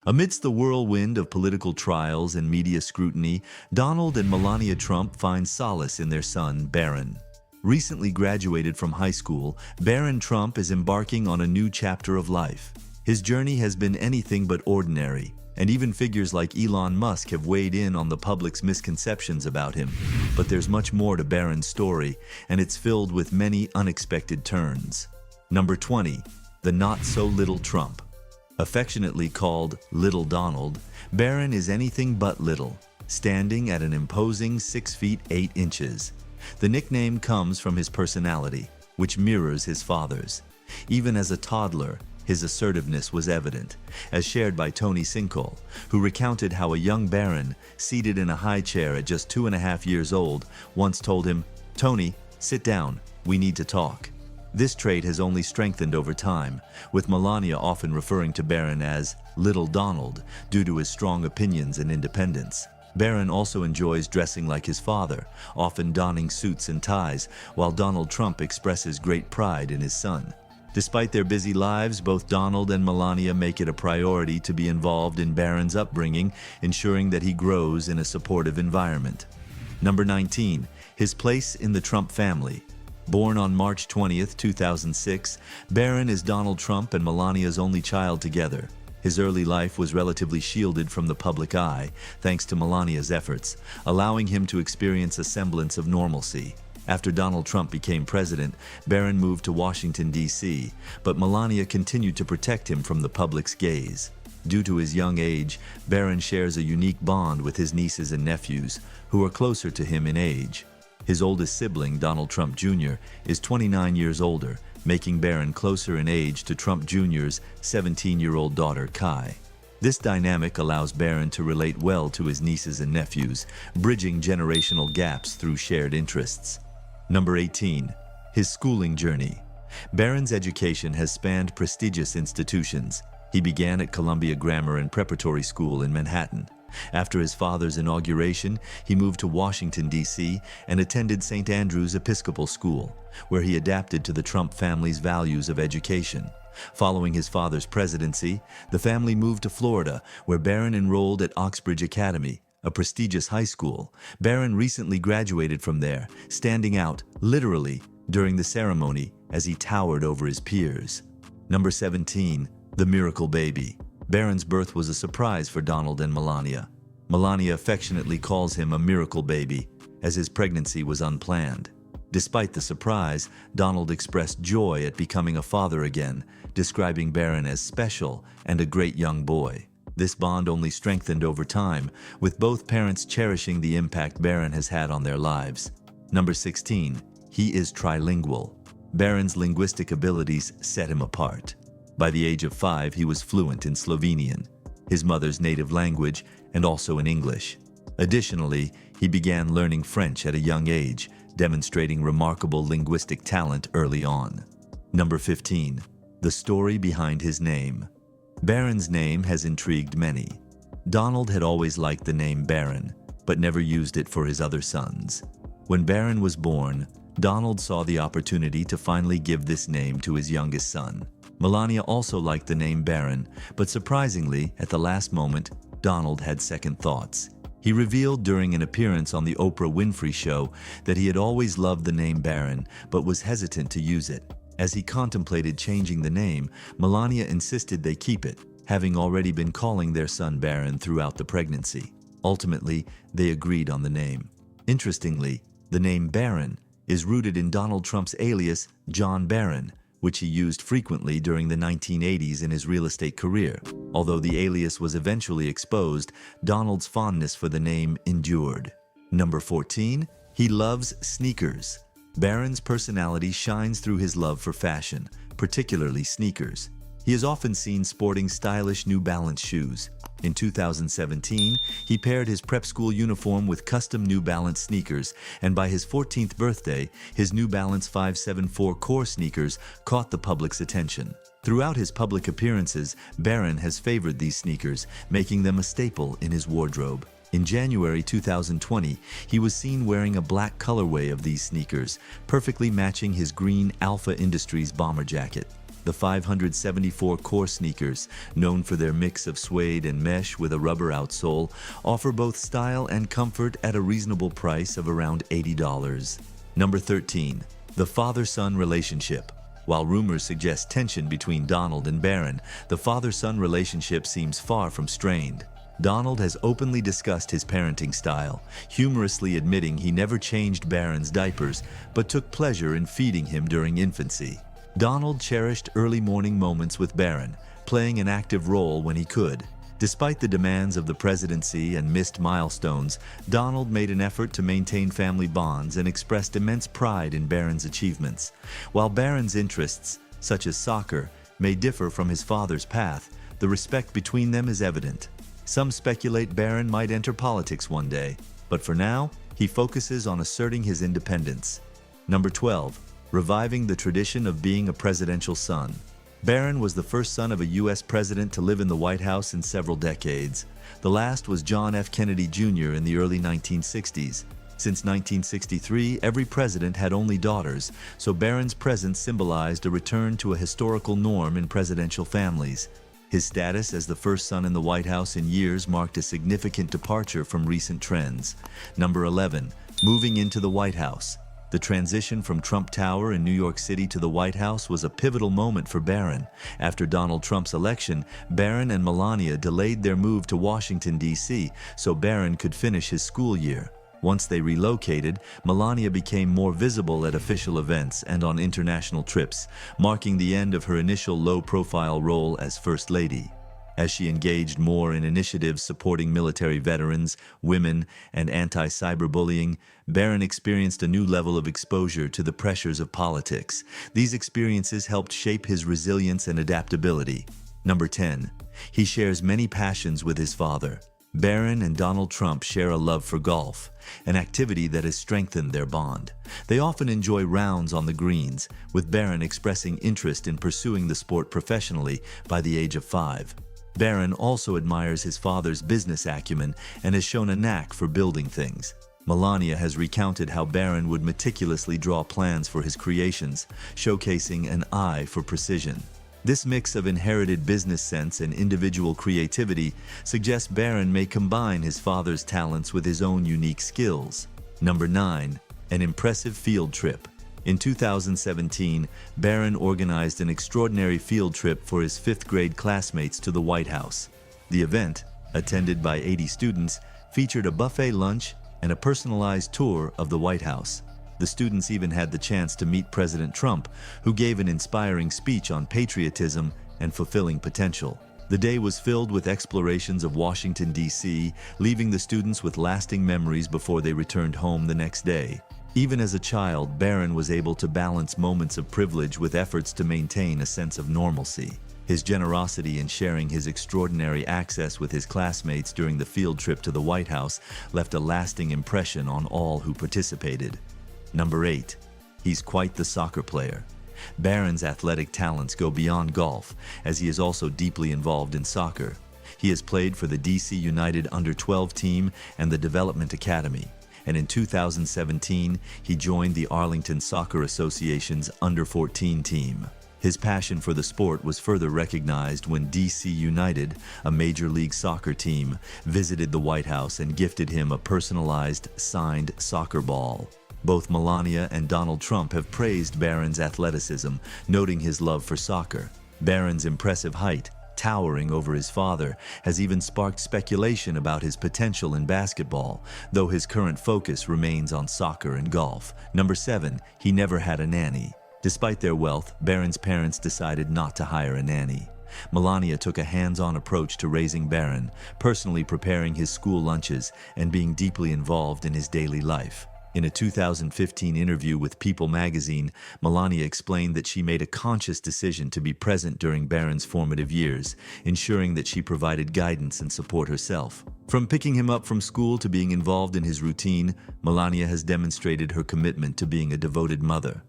Amidst the whirlwind of political trials and media scrutiny, Donald and Melania Trump find solace in their son, Barron. Recently graduated from high school, Barron Trump is embarking on a new chapter of life. His journey has been anything but ordinary, and even figures like Elon Musk have weighed in on the public's misconceptions about him. But there's much more to Barron's story, and it's filled with many unexpected turns. Number 20. The Not-So-Little Trump. Affectionately called Little Donald, Barron is anything but little, standing at an imposing 6 feet 8 inches. The nickname comes from his personality, which mirrors his father's. Even as a toddler, his assertiveness was evident, as shared by Tony Sinkol, who recounted how a young Barron, seated in a high chair at just 2.5 years old, once told him, "Tony, sit down, we need to talk." This trait has only strengthened over time, with Melania often referring to Barron as Little Donald due to his strong opinions and independence. Barron also enjoys dressing like his father, often donning suits and ties, while Donald Trump expresses great pride in his son. Despite their busy lives, both Donald and Melania make it a priority to be involved in Barron's upbringing, ensuring that he grows in a supportive environment. Number 19. His place in the Trump family. Born on March 20th, 2006, Barron is Donald Trump and Melania's only child together. His early life was relatively shielded from the public eye, thanks to Melania's efforts, allowing him to experience a semblance of normalcy. After Donald Trump became president, Barron moved to Washington, D.C., but Melania continued to protect him from the public's gaze. Due to his young age, Barron shares a unique bond with his nieces and nephews, who are closer to him in age. His oldest sibling, Donald Trump Jr., is 29 years older, making Barron closer in age to Trump Jr.'s 17-year-old daughter, Kai. This dynamic allows Barron to relate well to his nieces and nephews, bridging generational gaps through shared interests. Number 18. His schooling journey. Barron's education has spanned prestigious institutions. He began at Columbia Grammar and Preparatory School in Manhattan. After his father's inauguration, he moved to Washington, D.C. and attended St. Andrew's Episcopal School, where he adapted to the Trump family's values of education. Following his father's presidency, the family moved to Florida, where Barron enrolled at Oxbridge Academy, a prestigious high school. Barron recently graduated from there, standing out, literally, during the ceremony as he towered over his peers. Number 17. The Miracle Baby. Barron's birth was a surprise for Donald and Melania. Melania affectionately calls him a miracle baby, as his pregnancy was unplanned. Despite the surprise, Donald expressed joy at becoming a father again, describing Barron as special and a great young boy. This bond only strengthened over time, with both parents cherishing the impact Barron has had on their lives. Number 16. He is trilingual. Barron's linguistic abilities set him apart. By the age of 5, he was fluent in Slovenian, his mother's native language, and also in English. Additionally, he began learning French at a young age, demonstrating remarkable linguistic talent early on. Number 15. The story behind his name. Barron's name has intrigued many. Donald had always liked the name Barron, but never used it for his other sons. When Barron was born, Donald saw the opportunity to finally give this name to his youngest son. Melania also liked the name Barron, but surprisingly, at the last moment, Donald had second thoughts. He revealed during an appearance on the Oprah Winfrey Show that he had always loved the name Barron, but was hesitant to use it. As he contemplated changing the name, Melania insisted they keep it, having already been calling their son Barron throughout the pregnancy. Ultimately, they agreed on the name. Interestingly, the name Barron is rooted in Donald Trump's alias, John Barron, which he used frequently during the 1980s in his real estate career. Although the alias was eventually exposed, Donald's fondness for the name endured. Number 14. He loves sneakers. Barron's personality shines through his love for fashion, particularly sneakers. He is often seen sporting stylish New Balance shoes. In 2017, he paired his prep school uniform with custom New Balance sneakers, and by his 14th birthday, his New Balance 574 core sneakers caught the public's attention. Throughout his public appearances, Barron has favored these sneakers, making them a staple in his wardrobe. In January 2020, he was seen wearing a black colorway of these sneakers, perfectly matching his green Alpha Industries bomber jacket. The 574 core sneakers, known for their mix of suede and mesh with a rubber outsole, offer both style and comfort at a reasonable price of around $80. Number 13. The father-son relationship. While rumors suggest tension between Donald and Barron, the father-son relationship seems far from strained. Donald has openly discussed his parenting style, humorously admitting he never changed Barron's diapers, but took pleasure in feeding him during infancy. Donald cherished early morning moments with Barron, playing an active role when he could. Despite the demands of the presidency and missed milestones, Donald made an effort to maintain family bonds and expressed immense pride in Barron's achievements. While Barron's interests, such as soccer, may differ from his father's path, the respect between them is evident. Some speculate Barron might enter politics one day, but for now, he focuses on asserting his independence. Number 12. Reviving the tradition of being a presidential son. Barron was the first son of a U.S. president to live in the White House in several decades. The last was John F. Kennedy Jr. in the early 1960s. Since 1963, every president had only daughters, so Barron's presence symbolized a return to a historical norm in presidential families. His status as the first son in the White House in years marked a significant departure from recent trends. Number 11. Moving into the White House. The transition from Trump Tower in New York City to the White House was a pivotal moment for Barron. After Donald Trump's election, Barron and Melania delayed their move to Washington, D.C., so Barron could finish his school year. Once they relocated, Melania became more visible at official events and on international trips, marking the end of her initial low-profile role as First Lady. As she engaged more in initiatives supporting military veterans, women, and anti-cyberbullying, Barron experienced a new level of exposure to the pressures of politics. These experiences helped shape his resilience and adaptability. Number 10. He shares many passions with his father. Barron and Donald Trump share a love for golf, an activity that has strengthened their bond. They often enjoy rounds on the greens, with Barron expressing interest in pursuing the sport professionally by the age of 5. Barron also admires his father's business acumen and has shown a knack for building things. Melania has recounted how Barron would meticulously draw plans for his creations, showcasing an eye for precision. This mix of inherited business sense and individual creativity suggests Barron may combine his father's talents with his own unique skills. Number 9. An impressive field trip. In 2017, Barron organized an extraordinary field trip for his 5th grade classmates to the White House. The event, attended by 80 students, featured a buffet lunch and a personalized tour of the White House. The students even had the chance to meet President Trump, who gave an inspiring speech on patriotism and fulfilling potential. The day was filled with explorations of Washington, D.C., leaving the students with lasting memories before they returned home the next day. Even as a child, Barron was able to balance moments of privilege with efforts to maintain a sense of normalcy. His generosity in sharing his extraordinary access with his classmates during the field trip to the White House left a lasting impression on all who participated. Number 8. He's quite the soccer player. Barron's athletic talents go beyond golf, as he is also deeply involved in soccer. He has played for the DC United Under-12 team and the Development Academy, and in 2017, he joined the Arlington Soccer Association's Under-14 team. His passion for the sport was further recognized when DC United, a Major League Soccer team, visited the White House and gifted him a personalized, signed soccer ball. Both Melania and Donald Trump have praised Barron's athleticism, noting his love for soccer. Barron's impressive height, towering over his father, has even sparked speculation about his potential in basketball, though his current focus remains on soccer and golf. Number 7. He never had a nanny. Despite their wealth, Barron's parents decided not to hire a nanny. Melania took a hands-on approach to raising Barron, personally preparing his school lunches and being deeply involved in his daily life. In a 2015 interview with People magazine, Melania explained that she made a conscious decision to be present during Barron's formative years, ensuring that she provided guidance and support herself. From picking him up from school to being involved in his routine, Melania has demonstrated her commitment to being a devoted mother.